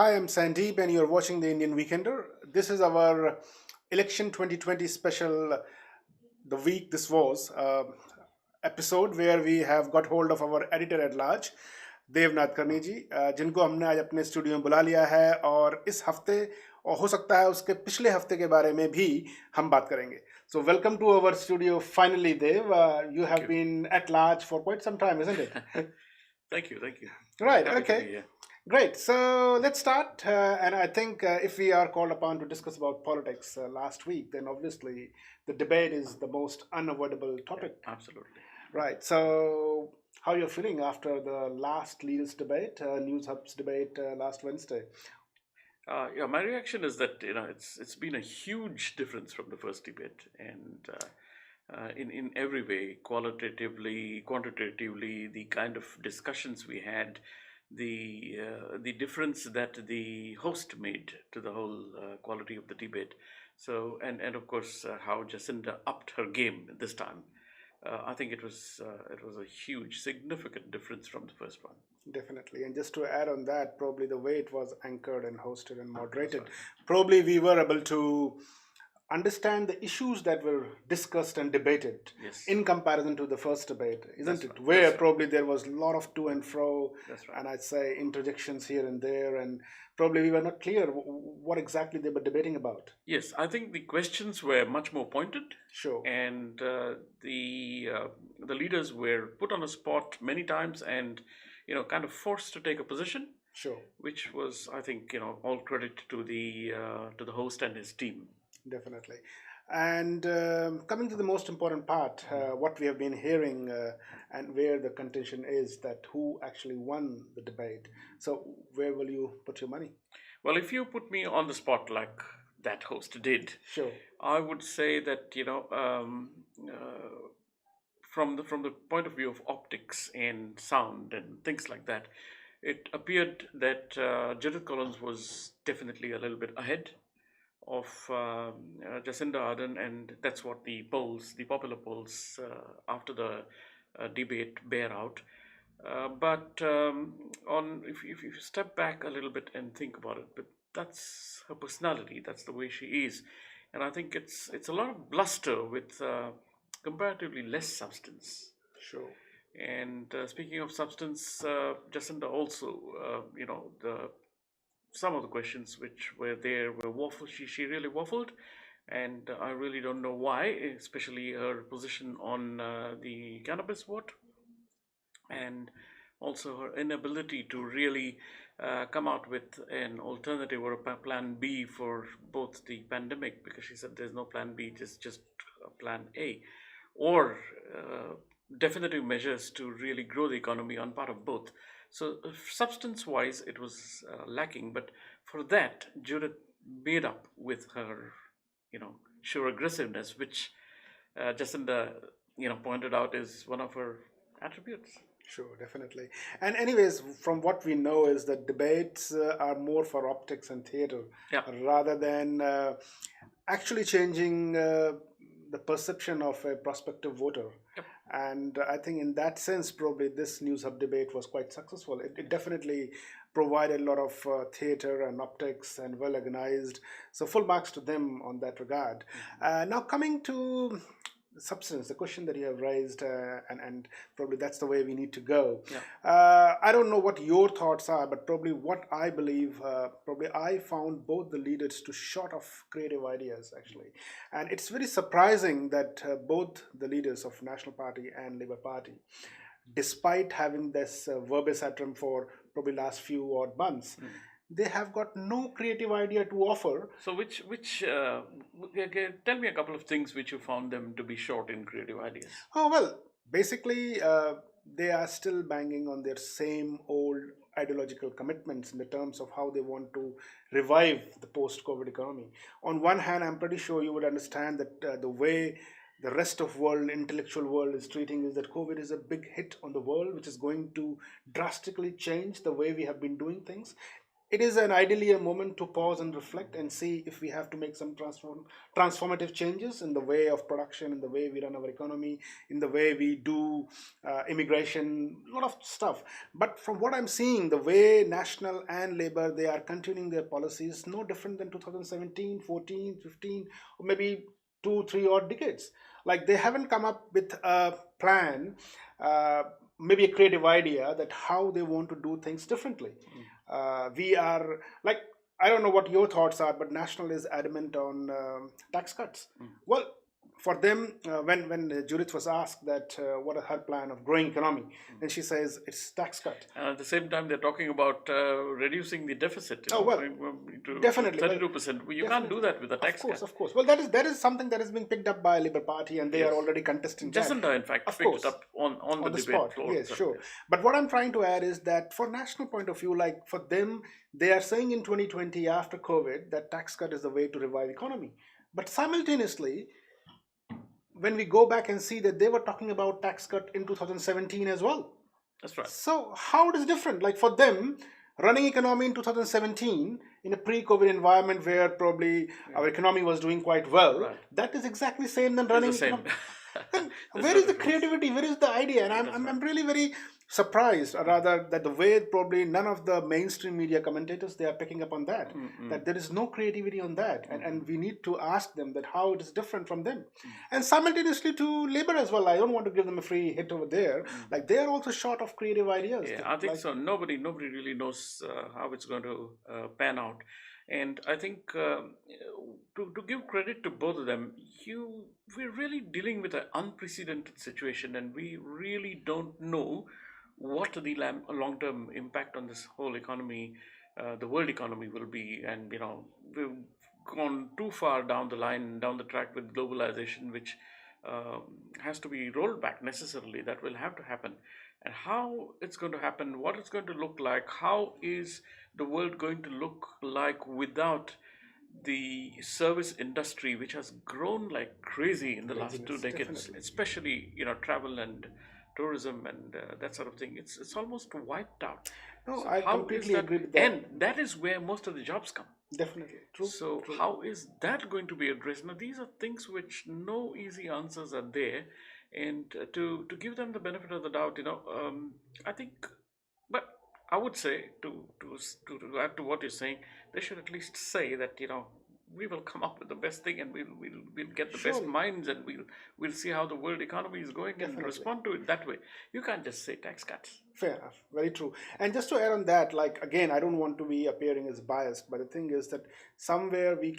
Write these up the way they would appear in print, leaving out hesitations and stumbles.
Hi, I'm Sandeep, and you're watching the Indian Weekender. This is our Election 2020 special, the week this was, episode where we have got hold of our editor at large, Debnath करनी जी, जिनको हमने आज अपने studio में बुला लिया है और इस हफ्ते और हो सकता है उसके पिछले हफ्ते के बारे में भी हम बात करेंगे. So welcome to our studio finally, Dev. You have been at large for quite some time, isn't it? Thank you. Right, Happy to okay. be here. Great. So let's start. And I think if we are called upon to discuss about politics last week, then obviously the debate is the most unavoidable topic. Yeah, absolutely. Right. So how you're feeling after the last leaders debate, News Hub's debate last Wednesday? My reaction is that it's been a huge difference from the first debate, and in every way, qualitatively, quantitatively, the kind of discussions we had, the difference that the host made to the whole quality of the debate. So and of course how Jacinda upped her game this time. I think it was a huge, significant difference from the first one. Definitely. And just to add on that, probably the way it was anchored and hosted and moderated, probably we were able to understand the issues that were discussed and debated in comparison to the first debate, isn't it? Where probably there was a lot of to and fro, and I'd say interjections here and there, and probably we were not clear what exactly they were debating about. Yes, I think the questions were much more pointed. Sure. And the leaders were put on the spot many times, and kind of forced to take a position. Sure. Which was, I think, all credit to the host and his team. Definitely. And coming to the most important part, what we have been hearing and where the contention is that who actually won the debate. So where will you put your money? Well, if you put me on the spot like that host did, sure, I would say that from the point of view of optics and sound and things like that, it appeared that Judith Collins was definitely a little bit ahead of Jacinda Ardern, and that's what the popular polls after the debate bear out. But if you step back a little bit and think about it, but that's her personality, that's the way she is, and I think it's a lot of bluster with comparatively less substance. Sure. And speaking of substance, Jacinda also, some of the questions which were there were waffle. She really waffled, and I really don't know why, especially her position on the cannabis vote, and also her inability to really come out with an alternative or a plan B for both the pandemic, because she said there's no plan B, just a plan A, or definitive measures to really grow the economy on part of both. So substance-wise, it was lacking, but for that, Judith made up with her, sheer aggressiveness, which Jacinda, pointed out is one of her attributes. Sure, definitely. And anyways, from what we know is that debates are more for optics and theater, rather than actually changing the perception of a prospective voter. Yep. And I think in that sense, probably this News Hub debate was quite successful. It definitely provided a lot of theater and optics and well organized. So full marks to them on that regard. Now coming to substance, the question that you have raised, and probably that's the way we need to go. I don't know what your thoughts are, but probably what I believe, probably I found both the leaders to short of creative ideas actually, and it's very surprising that both the leaders of National Party and Labour Party, despite having this verbose atom for probably last few odd months, they have got no creative idea to offer. So which tell me a couple of things which you found them to be short in creative ideas. Oh, well, basically they are still banging on their same old ideological commitments in the terms of how they want to revive the post-COVID economy. On one hand, I'm pretty sure you would understand that the way the rest of world, intellectual world is treating is that COVID is a big hit on the world, which is going to drastically change the way we have been doing things. it is an ideally a moment to pause and reflect and see if we have to make some transformative changes in the way of production, in the way we run our economy, in the way we do immigration, a lot of stuff. But from what I'm seeing, the way National and Labour, they are continuing their policies no different than 2017, 14, 15, or maybe 2, 3 odd decades. Like they haven't come up with a plan, maybe a creative idea that how they want to do things differently. We are like, I don't know what your thoughts are, but National is adamant on tax cuts. Well, for them, when Judith was asked that what is her plan of growing economy, and she says it's tax cut. And at the same time, they're talking about reducing the deficit. Oh well, to definitely 32%. You can't do that with a tax cut. Of course. Well, that is something that is being picked up by Labour Party, and they are already contesting that. Jacinta, in fact, picked it up on the debate spot. floor. Yes, sure. But what I'm trying to add is that for National point of view, like for them, they are saying in 2020 after COVID that tax cut is the way to revive economy. But simultaneously, when we go back and see that they were talking about tax cut in 2017 as well. That's right. So how it is different? Like for them, running economy in 2017 in a pre-COVID environment where probably our economy was doing quite well, that is exactly same than running. It's the same. Where is the creativity? Where is the idea? And I'm really very surprised, or rather, that the way probably none of the mainstream media commentators, they are picking up on that, that there is no creativity on that, and we need to ask them that how it is different from them, and simultaneously to Labour as well. I don't want to give them a free hit over there. Like they are also short of creative ideas. Yeah, I think so. Nobody really knows how it's going to pan out. And I think to give credit to both of them, we're really dealing with an unprecedented situation, and we really don't know what the long-term impact on this whole economy, the world economy, will be. And we've gone too far down the track with globalization, which has to be rolled back necessarily. That will have to happen. And how it's going to happen, what it's going to look like, how is the world going to look like without the service industry, which has grown like crazy in the last 2 decades, definitely. Especially travel and tourism and that sort of thing. It's almost wiped out. No, so I completely agree with that. And that is where most of the jobs come. Definitely. True. So true. How is that going to be addressed? Now, these are things which no easy answers are there. And to give them the benefit of the doubt, I think, but I would say to add to what you're saying, they should at least say that we will come up with the best thing, and we'll get the best minds, and we'll see how the world economy is going and respond to it that way. You can't just say tax cuts. Fair enough. Very true. And just to add on that, like again, I don't want to be appearing as biased, but the thing is that somewhere we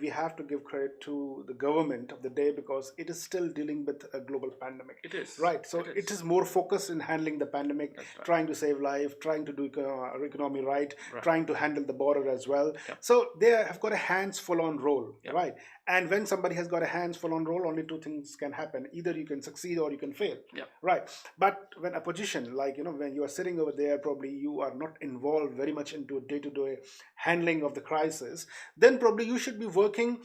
have to give credit to the government of the day, because it is still dealing with a global pandemic. It is. Right. So it is more focused in handling the pandemic, trying to save life, trying to do our economy right, trying to handle the border as well. Yep. So they have got a hands full on role, right? And when somebody has got a hands full on role, only two things can happen. Either you can succeed or you can fail. Right. But when a position like, when you are sitting over there, probably you are not involved very much into day-to-day handling of the crisis, then probably you should be working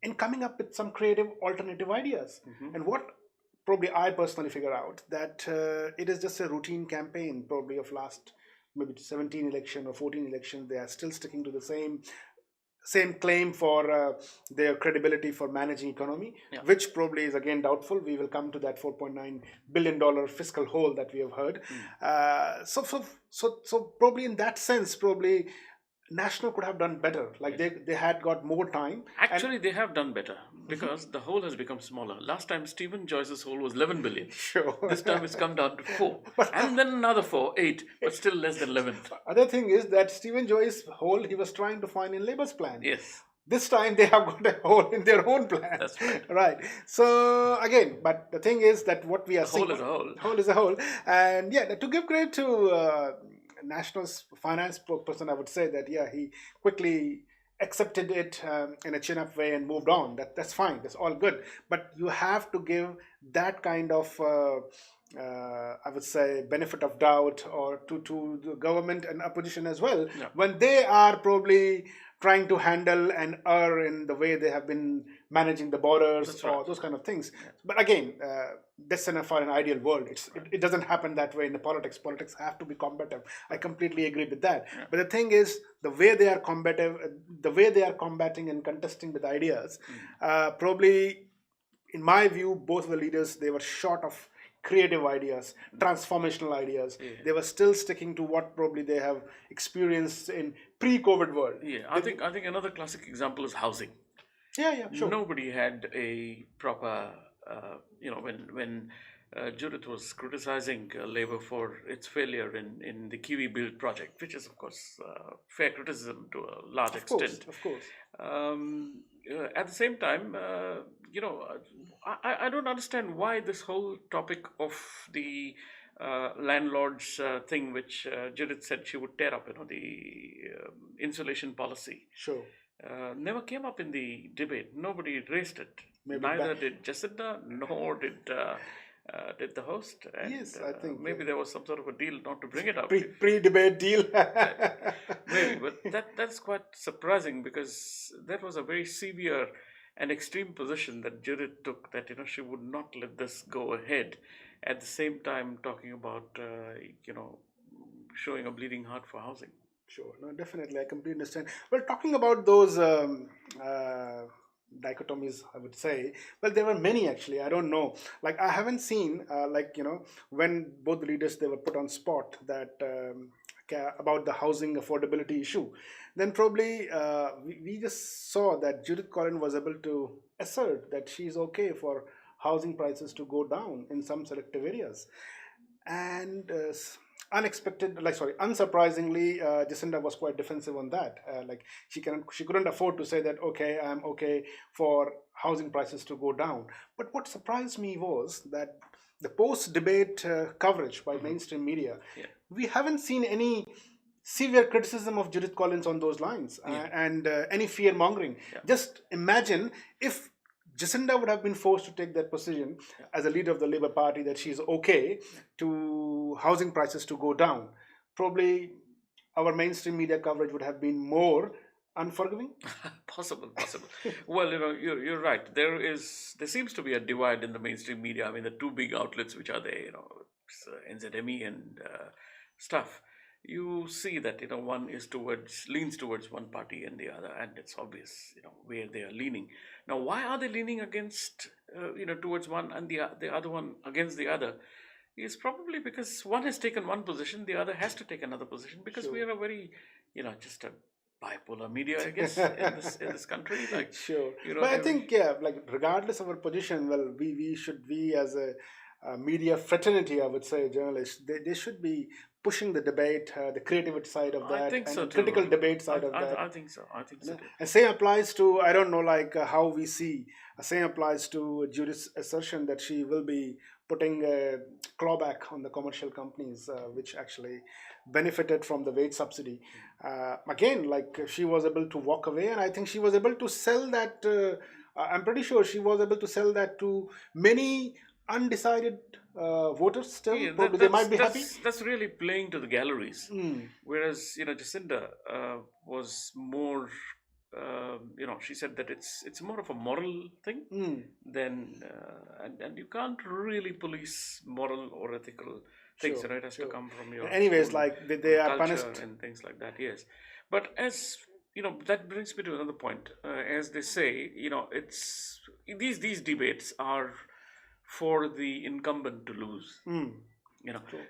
in coming up with some creative alternative ideas. And what probably I personally figure out that it is just a routine campaign probably of last maybe 17 election or 14 election. They are still sticking to the same claim for their credibility for managing economy, which probably is again doubtful. We will come to that $4.9 billion fiscal hole that we have heard. So probably in that sense, probably National could have done better. Like they had got more time. Actually, they have done better because the hole has become smaller. Last time, Stephen Joyce's hole was 11 billion. Sure. This time it's come down to 4. And then another 4, 8, but still less than 11. Other thing is that Stephen Joyce's hole he was trying to find in Labour's plan. Yes. This time they have got a hole in their own plan. That's right. Right. So again, but the thing is that what we are seeing. Hole is a hole. Hole is a hole. And to give credit to National's finance person, I would say that he quickly accepted it in a chin-up way and moved on. That's fine. That's all good. But you have to give that kind of I would say benefit of doubt or to the government and opposition as well when they are probably trying to handle and err in the way they have been managing the borders That's or right. those kind of things. Yeah. But again, that's for an ideal world. Right. It doesn't happen that way in the politics. Politics have to be combative. I completely agree with that. Yeah. But the thing is, the way they are combative, the way they are combating and contesting with ideas, probably, in my view, both the leaders, they were short of creative ideas, transformational ideas. Yeah. They were still sticking to what probably they have experienced in pre-COVID world. Yeah, I think another classic example is housing. Yeah, sure. Nobody had a proper, when Judith was criticizing Labour for its failure in the Kiwi Build project, which is of course fair criticism to a large extent. Of course. At the same time, I don't understand why this whole topic of the landlords thing, which Judith said she would tear up, the insulation policy, Sure. never came up in the debate. Nobody raised it. Maybe Neither did Jacinda, nor did the host. And Yes, I think, maybe there was some sort of a deal not to bring it up. Pre-debate deal. Maybe, but that's quite surprising, because that was a very severe and extreme position that Judith took, that she would not let this go ahead. At the same time, talking about showing a bleeding heart for housing. Sure, no, definitely, I completely understand. Well, talking about those dichotomies, I would say, well, there were many actually. I don't know. Like, I haven't seen, when both the leaders, they were put on spot that about the housing affordability issue. Then probably we just saw that Judith Collins was able to assert that she's okay for housing prices to go down in some selective areas. And unsurprisingly, Jacinda was quite defensive on that. She couldn't afford to say that, okay, I'm okay for housing prices to go down. But what surprised me was that the post-debate coverage by mainstream media, we haven't seen any severe criticism of Judith Collins on those lines, and any fear mongering. Just imagine if Jacinda would have been forced to take that position as a leader of the Labour Party, that she's okay to housing prices to go down. Probably our mainstream media coverage would have been more unforgiving. Possible. Well, you're right. There seems to be a divide in the mainstream media. I mean, the two big outlets which are there, it's, NZME and stuff. You see that one leans towards one party and the other, and it's obvious where they are leaning. Now, why are they leaning against towards one and the other one against the other? Is probably because one has taken one position, the other has to take another position, because we are a very just a bipolar media, I guess, in this country. Like, sure, but I think regardless of our position, well, we as a media fraternity, I would say, journalists, they should be pushing the debate, the creativity side of that, and the critical debate side of that. I think so. Too. And same applies to, I don't know, how we see. Same applies to Judith's assertion that she will be putting a clawback on the commercial companies, which actually benefited from the wage subsidy. Again, she was able to walk away, and I think she was able to sell that. I'm pretty sure she was able to sell that to many undecided voters still. They might be happy. That's really playing to the galleries. Whereas Jacinda was more, she said that it's more of a moral thing than, and you can't really police moral or ethical things. Right, it has to come from your. Anyways, they are punished and things like that. Yes, but as that brings me to another point. As they say, it's these debates are for the incumbent to lose.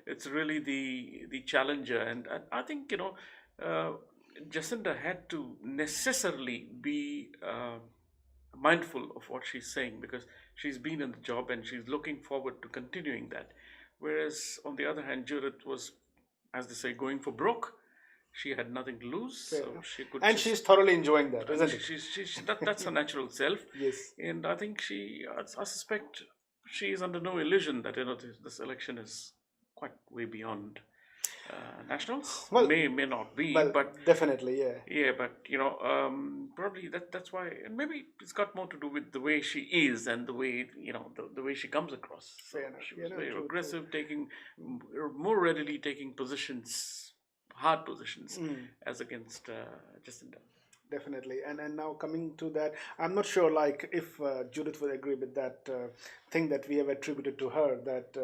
It's really the challenger, and I think Jacinda had to necessarily be mindful of what she's saying, because she's been in the job and she's looking forward to continuing that. Whereas on the other hand, Judith was, as they say, going for broke. She had nothing to lose, so she could. And she's thoroughly enjoying that, isn't it? That's her natural self. Yes. And I think I suspect she is under no illusion that this election is quite way beyond nationals. Well, may not be, but definitely, but probably that's why, and maybe it's got more to do with the way she is and the way the way she comes across. So she was very aggressive, more readily taking positions, hard positions, as against Jacinda. definitely. And now coming to that, I'm not sure like if Judith would agree with that thing that we have attributed to her, that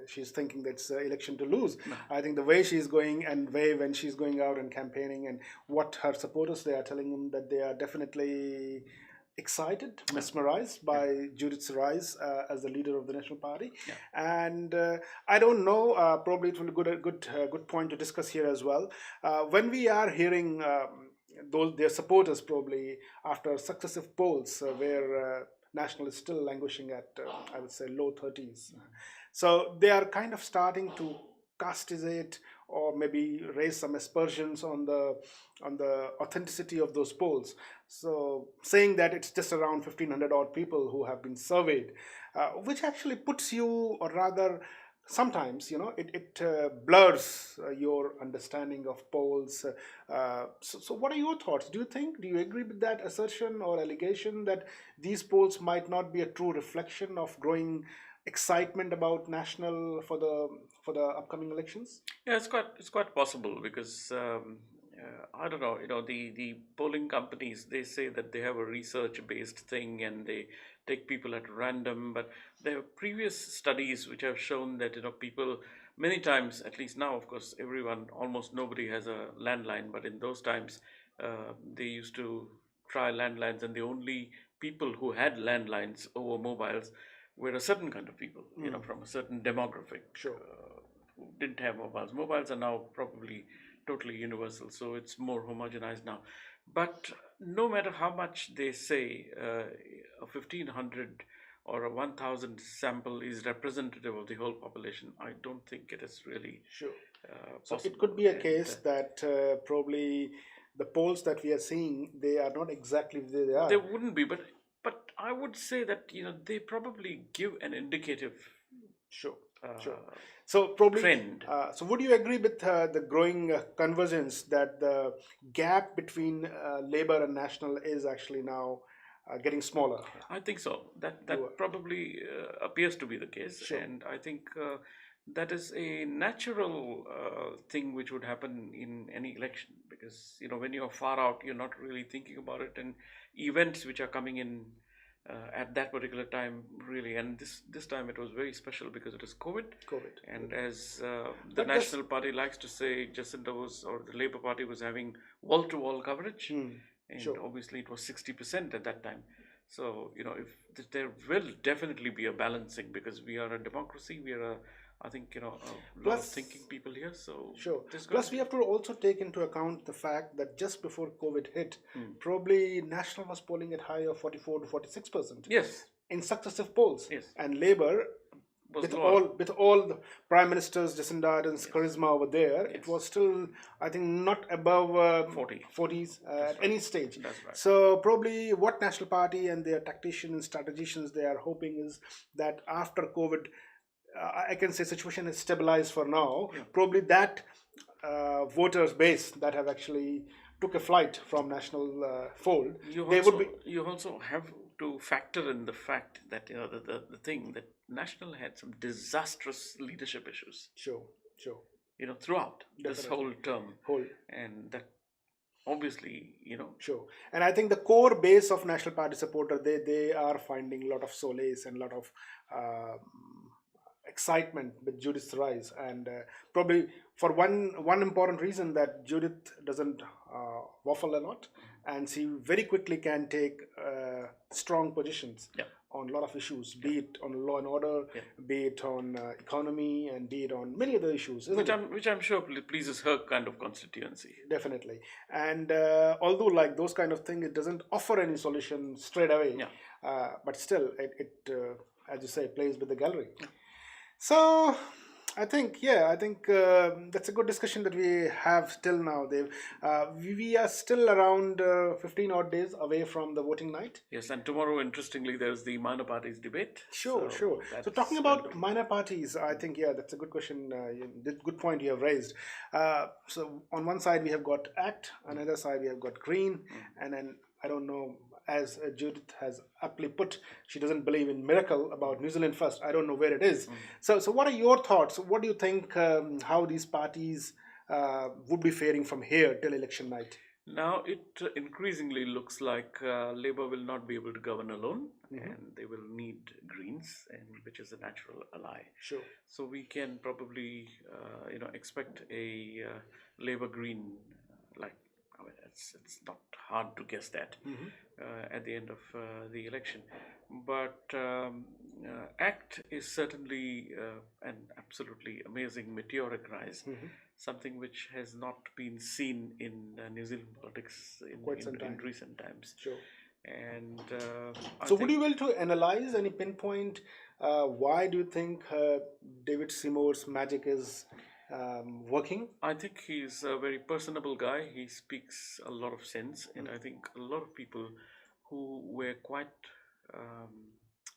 she's thinking that's election to lose. No. I think the way she's going and way when she's going out and campaigning and what her supporters, they are telling him that they are definitely excited, mesmerized by Judith's rise as the leader of the National Party. Yeah. And I don't know, probably it will be good point to discuss here as well. When we are hearing those their supporters probably after successive polls where National is still languishing at I would say low 30s. So they are kind of starting to castigate or maybe raise some aspersions on the authenticity of those polls. So saying that it's just around 1,500 odd people who have been surveyed, which actually puts you, or rather sometimes it blurs your understanding of polls. So what are your thoughts? Do you agree with that assertion or allegation that these polls might not be a true reflection of growing excitement about National for the upcoming elections? Yeah, it's quite possible because I don't know. The polling companies, they say that they have a research based thing and they take people at random. But there are previous studies which have shown that people many times, at least now, of course, almost nobody has a landline. But in those times, they used to try landlines, and the only people who had landlines over mobiles were a certain kind of people, from a certain demographic. Sure. Who didn't have mobiles. Mobiles are now probably totally universal, so it's more homogenized now. But no matter how much they say a 1,500 or a 1,000 sample is representative of the whole population, I don't think it is really Sure. So possible. it could be a case that probably the polls that we are seeing, they are not exactly where they are. There wouldn't be, but I would say that they probably give an indicative Sure. So probably trend. So would you agree with the growing convergence that the gap between Labour and National is actually now getting smaller? I think so. That probably appears to be the case, Sure. and I think that is a natural thing which would happen in any election, because when you're far out, you're not really thinking about it, and events which are coming in at that particular time, really. And this time it was very special because it is COVID. And as the National Party likes to say, Jacinda or the Labour Party was having wall-to-wall coverage, and obviously it was 60% at that time. So if there will definitely be a balancing, because we are a democracy, we are I think a lot of thinking people here. So sure. Plus, we have to also take into account the fact that just before COVID hit, probably National was polling at high of 44 to 46%. Yes. In successive polls. Yes. And Labour, with all the Prime Ministers, Jacinda Ardern's charisma over there, it was still, I think, not above 40s at any stage. That's right. So probably what National Party and their tacticians and strategicians, they are hoping is that after COVID, I can say situation is stabilized for now. Yeah. Probably that voters base that have actually took a flight from National fold, you also have to factor in the fact that the thing that National had some disastrous leadership issues. Sure. Throughout this whole term, and that obviously Sure. And I think the core base of National Party supporter, they are finding a lot of solace and a lot of excitement with Judith's rise, and probably for one important reason, that Judith doesn't waffle a lot, and she very quickly can take strong positions on a lot of issues, be it on law and order, be it on economy, and be it on many other issues, which I'm sure pleases her kind of constituency. Definitely. And although like those kind of things, it doesn't offer any solution straight away, but still it as you say, plays with the gallery. So I think that's a good discussion that we have till now, Dev. We are still around 15 odd days away from the voting night. Yes, and tomorrow, interestingly, there's the minor parties debate. Sure. So talking about minor parties, I think, that's a good question, good point you have raised. So on one side we have got ACT, on another side we have got Green, and then I don't know, as Judith has aptly put, she doesn't believe in miracle about New Zealand first. I don't know where it is. So what are your thoughts? What do you think, how these parties would be faring from here till election night? Now it increasingly looks like Labour will not be able to govern alone, and they will need Greens, and which is a natural ally. Sure. So we can probably, expect a Labour Green, like I mean, it's not hard to guess that at the end of the election. But ACT is certainly an absolutely amazing meteoric rise, something which has not been seen in New Zealand politics in recent times. Sure. And so, would you be able to analyze any pinpoint? Why do you think David Seymour's magic is working? I think he's a very personable guy. He speaks a lot of sense, and I think a lot of people who were quite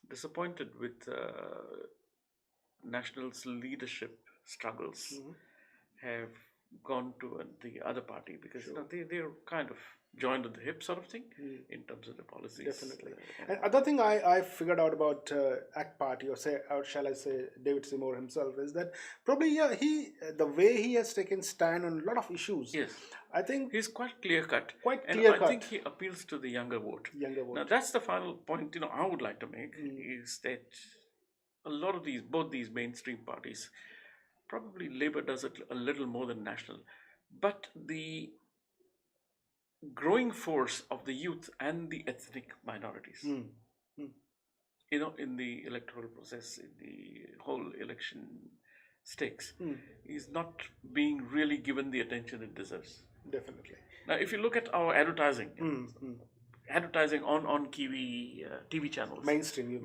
disappointed with National's leadership struggles have gone to the other party because they're kind of joined at the hip sort of thing in terms of the policies. Definitely. And other thing I figured out about ACT Party, or shall I say David Seymour himself, is that probably the way he has taken stand on a lot of issues. Yes, I think he's quite clear cut. And I think he appeals to the younger vote. Now that's the final point I would like to make is that a lot of both these mainstream parties, probably Labour does it a little more than National, but the growing force of the youth and the ethnic minorities, in the electoral process, in the whole election stakes, is not being really given the attention it deserves. Definitely. Now, if you look at our advertising, advertising on Kiwi TV channels, mainstream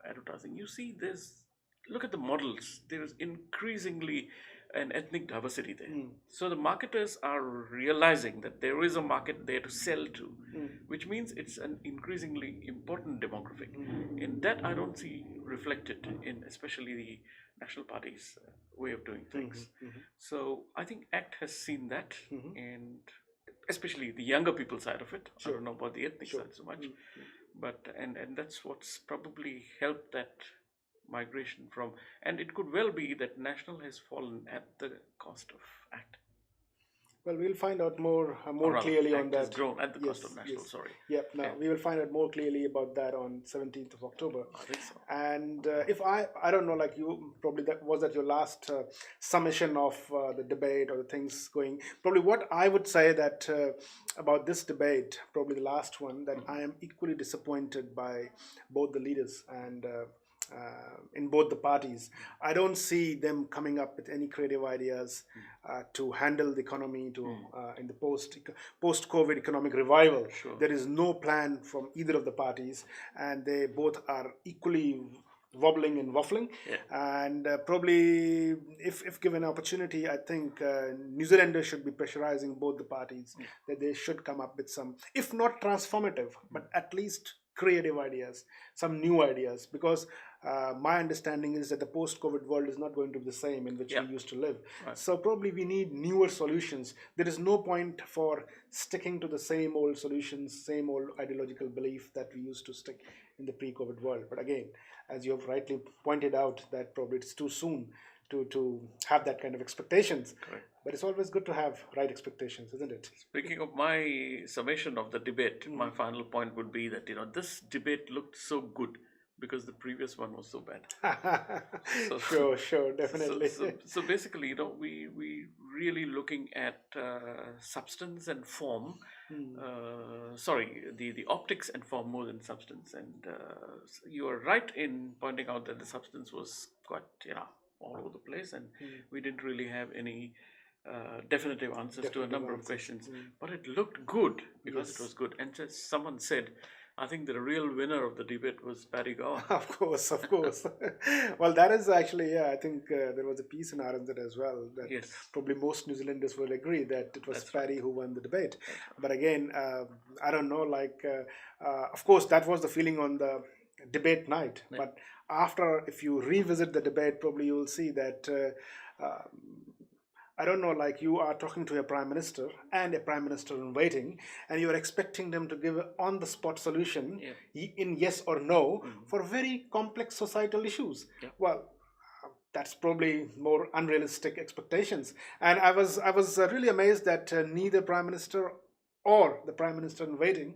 advertising, you see look at the models. There is increasingly an ethnic diversity there. So the marketers are realizing that there is a market there to sell to, which means it's an increasingly important demographic. And that I don't see reflected in especially the National Party's way of doing things. So I think ACT has seen that, and especially the younger people side of it. I don't know about the ethnic side so much, but and that's what's probably helped that migration from, and it could well be that National has fallen at the cost of ACT. Well, we'll find out more clearly on that. Has grown at the cost of National. Sorry. Yep. Now we will find out more clearly about that on 17th of October. I think so. And if I don't know, like you probably was that your last summation of the debate or the things going. Probably what I would say that about this debate, probably the last one, that I am equally disappointed by both the leaders and. In both the parties, I don't see them coming up with any creative ideas to handle the economy in the post-COVID economic revival. There is no plan from either of the parties, and they both are equally wobbling and waffling. And probably if given an opportunity, I think New Zealanders should be pressurizing both the parties that they should come up with some, if not transformative, but at least creative ideas, some new ideas, because my understanding is that the post-COVID world is not going to be the same in which we used to live. So probably we need newer solutions. There is no point for sticking to the same old solutions, same old ideological belief that we used to stick in the pre-COVID world. But again, as you have rightly pointed out, that probably it's too soon to have that kind of expectations. Correct. But it's always good to have right expectations, isn't it? Speaking of my summation of the debate, my final point would be that this debate looked so good because the previous one was so bad. Sure, definitely. So basically, we really looking at substance and form. The optics and form more than substance. And you are right in pointing out that the substance was quite all over the place, and we didn't really have any definitive answers to a number of questions. But it looked good because it was good. And as someone said, I think the real winner of the debate was Paddy Gowan. Of course. Well, that is actually, I think there was a piece in RNZ as well that probably most New Zealanders will agree that it was Paddy who won the debate. But again, I don't know, of course, that was the feeling on the debate night. But after, if you revisit the debate, probably you will see that I don't know, you are talking to a prime minister and a prime minister in waiting, and you are expecting them to give an on-the-spot solution in yes or no for very complex societal issues. Well, that's probably more unrealistic expectations. And I was really amazed that neither Prime Minister or the Prime Minister in waiting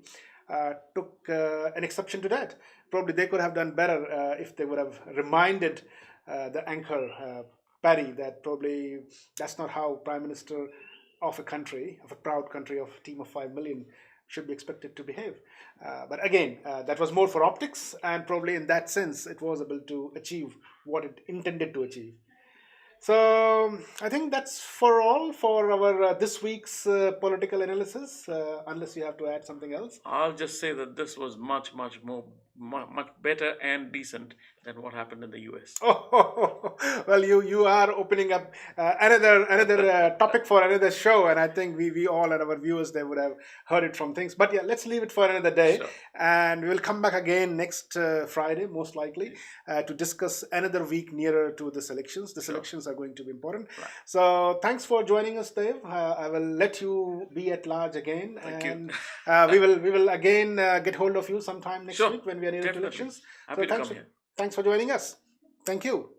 took an exception to that. Probably they could have done better if they would have reminded the anchor Paddy that probably that's not how Prime Minister of a country, of a proud country of a team of 5 million, should be expected to behave. But again, that was more for optics, and probably in that sense, it was able to achieve what it intended to achieve. So I think that's for all for our this week's political analysis. Unless you have to add something else. I'll just say that this was much, much more, much better and decent than what happened in the US. Oh, well, you are opening up another topic for another show, and I think we all and our viewers they would have heard it from things. But yeah, let's leave it for another day, Sure. and we'll come back again next Friday, most likely, to discuss another week nearer to the selections. The Sure. selections are going to be important. Right. So thanks for joining us, Dave. I will let you be at large again, Thank you. and we will again get hold of you sometime next Sure. week when we are near to Definitely. elections. Happy to thanks come for, here. thanks for joining us. Thank you.